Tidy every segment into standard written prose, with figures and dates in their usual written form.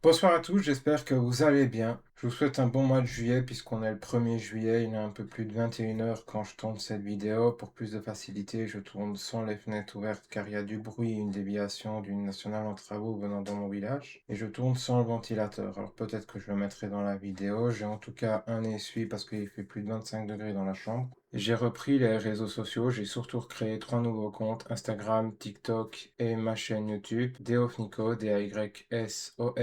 Bonsoir à tous, j'espère que vous allez bien. Je vous souhaite un bon mois de juillet puisqu'on est le 1er juillet, il est un peu plus de 21 heures quand je tourne cette vidéo. Pour plus de facilité, je tourne sans les fenêtres ouvertes car il y a du bruit et une déviation d'une nationale en travaux venant dans mon village. Et je tourne sans le ventilateur, alors peut-être que je le mettrai dans la vidéo. J'ai en tout cas un essuie parce qu'il fait plus de 25 degrés dans la chambre. J'ai repris les réseaux sociaux, j'ai surtout recréé 3 nouveaux comptes, Instagram, TikTok et ma chaîne YouTube, Deofnico, Dysofnico,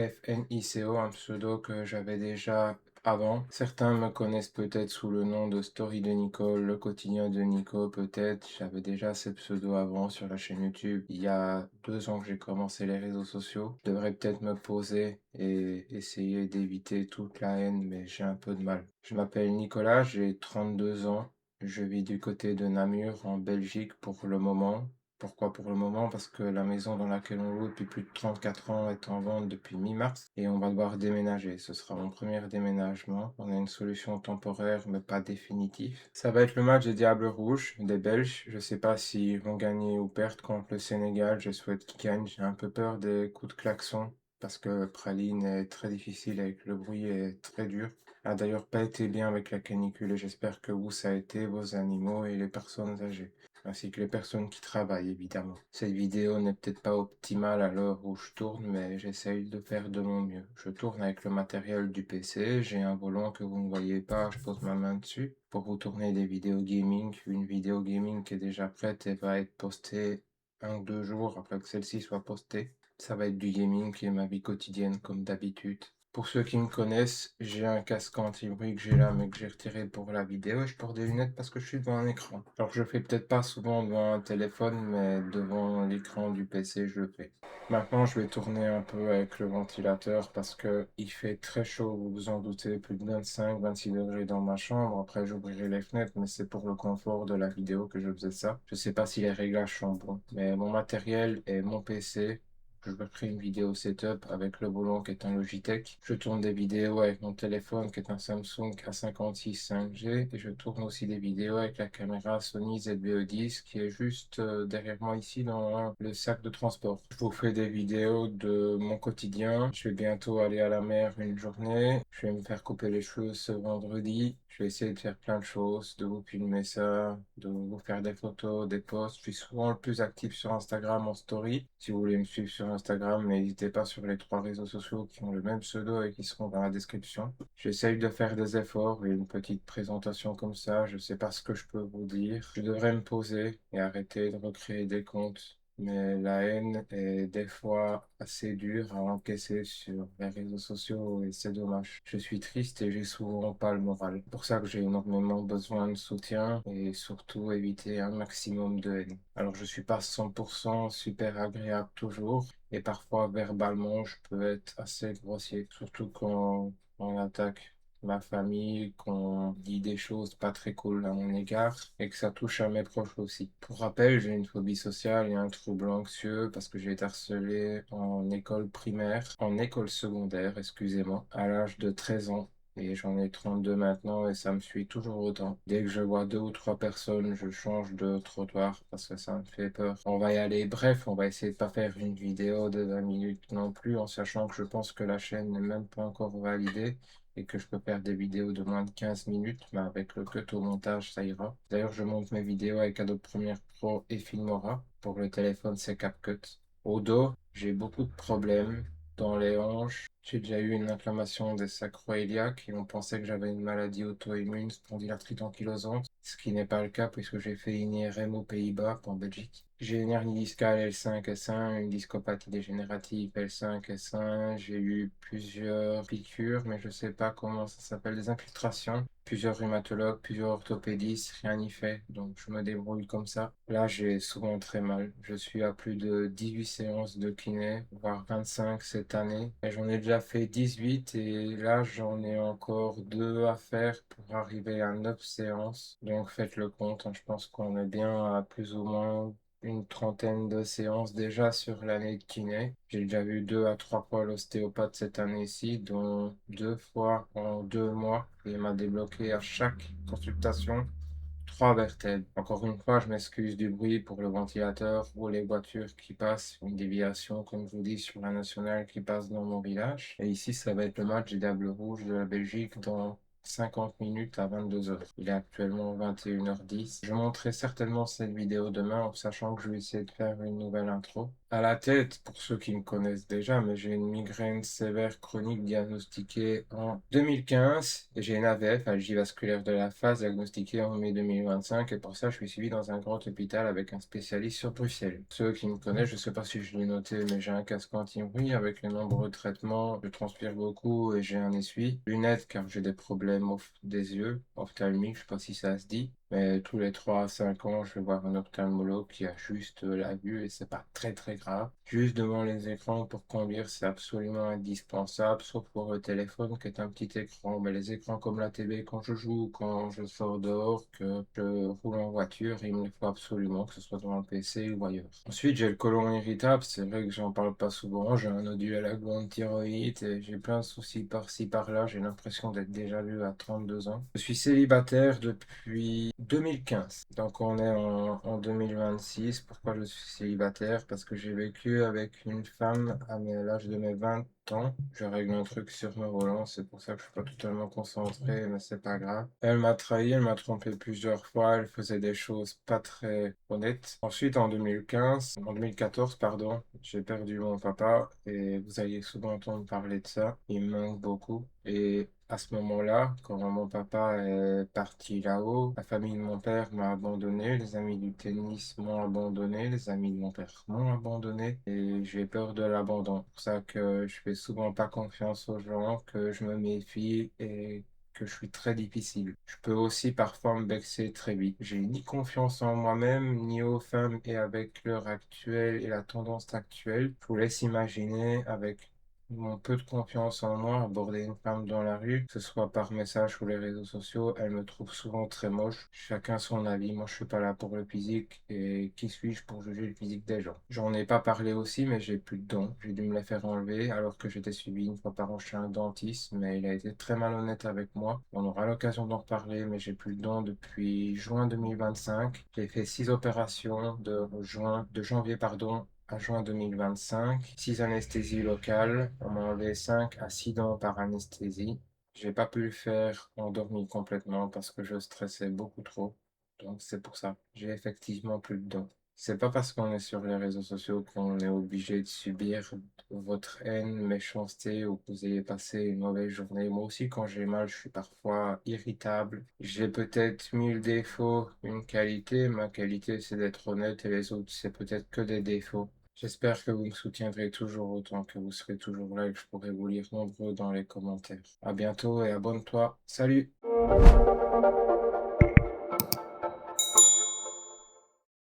un pseudo que j'avais déjà avant. Certains me connaissent peut-être sous le nom de Story de Nicole, le quotidien de Nico peut-être. J'avais déjà ce pseudo avant sur la chaîne YouTube. Il y a 2 ans que j'ai commencé les réseaux sociaux. Je devrais peut-être me poser et essayer d'éviter toute la haine, mais j'ai un peu de mal. Je m'appelle Nicolas, j'ai 32 ans. Je vis du côté de Namur, en Belgique, pour le moment. Pourquoi pour le moment? Parce que la maison dans laquelle on loue depuis plus de 34 ans est en vente depuis mi-mars et on va devoir déménager. Ce sera mon premier déménagement. On a une solution temporaire mais pas définitive. Ça va être le match des Diables Rouges, des Belges. Je sais pas s'ils vont gagner ou perdre contre le Sénégal. Je souhaite qu'ils gagnent. J'ai un peu peur des coups de klaxon parce que Praline est très difficile avec le bruit est très dur a d'ailleurs pas été bien avec la canicule et j'espère que vous, ça a été, vos animaux et les personnes âgées, ainsi que les personnes qui travaillent, évidemment. Cette vidéo n'est peut-être pas optimale à l'heure où je tourne, mais j'essaye de faire de mon mieux. Je tourne avec le matériel du PC, j'ai un volant que vous ne voyez pas, je pose ma main dessus pour vous tourner des vidéos gaming. Une vidéo gaming qui est déjà prête et va être postée 1 ou 2 jours après que celle-ci soit postée. Ça va être du gaming qui est ma vie quotidienne comme d'habitude. Pour ceux qui me connaissent, j'ai un casque anti-bruit que j'ai là, mais que j'ai retiré pour la vidéo et je porte des lunettes parce que je suis devant un écran. Alors je fais peut-être pas souvent devant un téléphone, mais devant l'écran du PC, je le fais. Maintenant, je vais tourner un peu avec le ventilateur parce que il fait très chaud, vous vous en doutez, plus de 25-26 degrés dans ma chambre. Après, j'ouvrirai les fenêtres, mais c'est pour le confort de la vidéo que je faisais ça. Je sais pas si les réglages sont bons, mais mon matériel est mon PC. Je crée une vidéo setup avec le volant qui est un Logitech. Je tourne des vidéos avec mon téléphone qui est un Samsung A56 5G et je tourne aussi des vidéos avec la caméra Sony ZV-E10 qui est juste derrière moi ici dans le sac de transport. Je vous fais des vidéos de mon quotidien. Je vais bientôt aller à la mer une journée. Je vais me faire couper les cheveux ce vendredi. Je vais essayer de faire plein de choses, de vous filmer ça, de vous faire des photos, des posts. Je suis souvent le plus actif sur Instagram en story. Si vous voulez me suivre sur Instagram, n'hésitez pas sur les 3 réseaux sociaux qui ont le même pseudo et qui seront dans la description. J'essaye de faire des efforts et une petite présentation comme ça. Je sais pas ce que je peux vous dire. Je devrais me poser et arrêter de recréer des comptes. Mais la haine est des fois assez dure à encaisser sur les réseaux sociaux et c'est dommage. Je suis triste et j'ai souvent pas le moral. C'est pour ça que j'ai énormément besoin de soutien et surtout éviter un maximum de haine. Alors je suis pas 100% super agréable toujours et parfois verbalement je peux être assez grossier, surtout quand on attaque ma famille, qu'on dit des choses pas très cool à mon égard et que ça touche à mes proches aussi. Pour rappel, j'ai une phobie sociale et un trouble anxieux parce que j'ai été harcelé en école primaire, en école secondaire, excusez-moi, à l'âge de 13 ans. Et j'en ai 32 maintenant et ça me suit toujours autant. Dès que je vois 2 ou 3 personnes, je change de trottoir parce que ça me fait peur. On va y aller. Bref, on va essayer de pas faire une vidéo de 20 minutes non plus en sachant que je pense que la chaîne n'est même pas encore validée et que je peux faire des vidéos de moins de 15 minutes, mais avec le cut au montage, ça ira. D'ailleurs, je monte mes vidéos avec Adobe Premiere Pro et Filmora. Pour le téléphone, c'est CapCut. Au dos, j'ai beaucoup de problèmes. Dans les hanches, j'ai déjà eu une inflammation des sacroiliacs et on pensait que j'avais une maladie auto-immune, spondylarthrite ankylosante, ce qui n'est pas le cas puisque j'ai fait une IRM aux Pays-Bas, en Belgique. J'ai une hernie discale L5-S1, une discopathie dégénérative L5-S1, j'ai eu plusieurs piqûres, mais je sais pas comment ça s'appelle, des infiltrations. Plusieurs rhumatologues, plusieurs orthopédistes, rien n'y fait, donc je me débrouille comme ça. Là, j'ai souvent très mal. Je suis à plus de 18 séances de kiné, voire 25 cette année. Et j'en ai déjà fait 18 et là, j'en ai encore 2 à faire pour arriver à 9 séances. Donc faites le compte, hein. Je pense qu'on est bien à plus ou moins une trentaine de séances déjà sur l'année de kiné. J'ai déjà vu 2 à 3 fois l'ostéopathe cette année-ci, dont 2 fois en 2 mois. Et il m'a débloqué à chaque consultation 3 vertèbres. Encore une fois, je m'excuse du bruit pour le ventilateur ou les voitures qui passent, une déviation, comme je vous dis, sur la nationale qui passe dans mon village. Et ici, ça va être le match des Diables Rouges de la Belgique dans 50 minutes à 22 heures. Il est actuellement 21h10. Je montrerai certainement cette vidéo demain en sachant que je vais essayer de faire une nouvelle intro. À la tête, pour ceux qui me connaissent déjà, mais j'ai une migraine sévère chronique diagnostiquée en 2015 et j'ai une AVF, algie vasculaire de la face, diagnostiquée en mai 2025 et pour ça je suis suivi dans un grand hôpital avec un spécialiste sur Bruxelles. Ceux qui me connaissent, je sais pas si je l'ai noté, mais j'ai un casque anti-bruit avec les nombreux traitements, je transpire beaucoup et j'ai un essuie. Lunettes car j'ai des problèmes des yeux, ophtalmiques, je sais pas si ça se dit. Mais tous les 3 à 5 ans, je vais voir un ophtalmologue qui a juste la vue et c'est pas très très grave. Juste devant les écrans pour conduire, c'est absolument indispensable, sauf pour le téléphone qui est un petit écran. Mais les écrans comme la télé, quand je joue, quand je sors dehors, que je roule en voiture, il me les faut absolument, que ce soit devant le PC ou ailleurs. Ensuite, j'ai le côlon irritable, c'est vrai que j'en parle pas souvent. J'ai un nodule à la glande thyroïde et j'ai plein de soucis par-ci par-là. J'ai l'impression d'être déjà vieux à 32 ans. Je suis célibataire depuis 2015. Donc on est en 2026. Pourquoi je suis célibataire? Parce que j'ai vécu avec une femme à l'âge de mes 20 ans. Je règle un truc sur me volant, c'est pour ça que je suis pas totalement concentré, mais c'est pas grave. Elle m'a trahi, elle m'a trompé plusieurs fois, elle faisait des choses pas très honnêtes. Ensuite, en 2014, pardon, j'ai perdu mon papa et vous allez souvent entendre parler de ça. Il me manque beaucoup. Et à ce moment-là, quand mon papa est parti là-haut, la famille de mon père m'a abandonné, les amis du tennis m'ont abandonné, les amis de mon père m'ont abandonné et j'ai peur de l'abandon. C'est pour ça que je fais souvent pas confiance aux gens, que je me méfie et que je suis très difficile. Je peux aussi parfois me vexer très vite. J'ai ni confiance en moi-même, ni aux femmes et avec l'heure actuelle et la tendance actuelle, je vous laisse imaginer avec mon peu de confiance en moi, aborder une femme dans la rue, que ce soit par message ou les réseaux sociaux, elle me trouve souvent très moche. Chacun son avis. Moi, je suis pas là pour le physique et qui suis-je pour juger le physique des gens? J'en ai pas parlé aussi, mais j'ai plus de dents. J'ai dû me les faire enlever alors que j'étais suivi une fois par an chez un dentiste, mais il a été très malhonnête avec moi. On aura l'occasion d'en reparler, mais j'ai plus de dents depuis juin 2025. J'ai fait 6 opérations de janvier, pardon, à juin 2025, 6 anesthésies locales. On m'a enlevé 5 à 6 dents par anesthésie. J'ai pas pu le faire endormi complètement parce que je stressais beaucoup trop. Donc c'est pour ça. J'ai effectivement plus de dents. C'est pas parce qu'on est sur les réseaux sociaux qu'on est obligé de subir votre haine, méchanceté ou que vous ayez passé une mauvaise journée. Moi aussi, quand j'ai mal, je suis parfois irritable. J'ai peut-être 1000 défauts, une qualité. Ma qualité, c'est d'être honnête et les autres, c'est peut-être que des défauts. J'espère que vous me soutiendrez toujours autant, que vous serez toujours là et que je pourrai vous lire nombreux dans les commentaires. À bientôt et abonne-toi. Salut!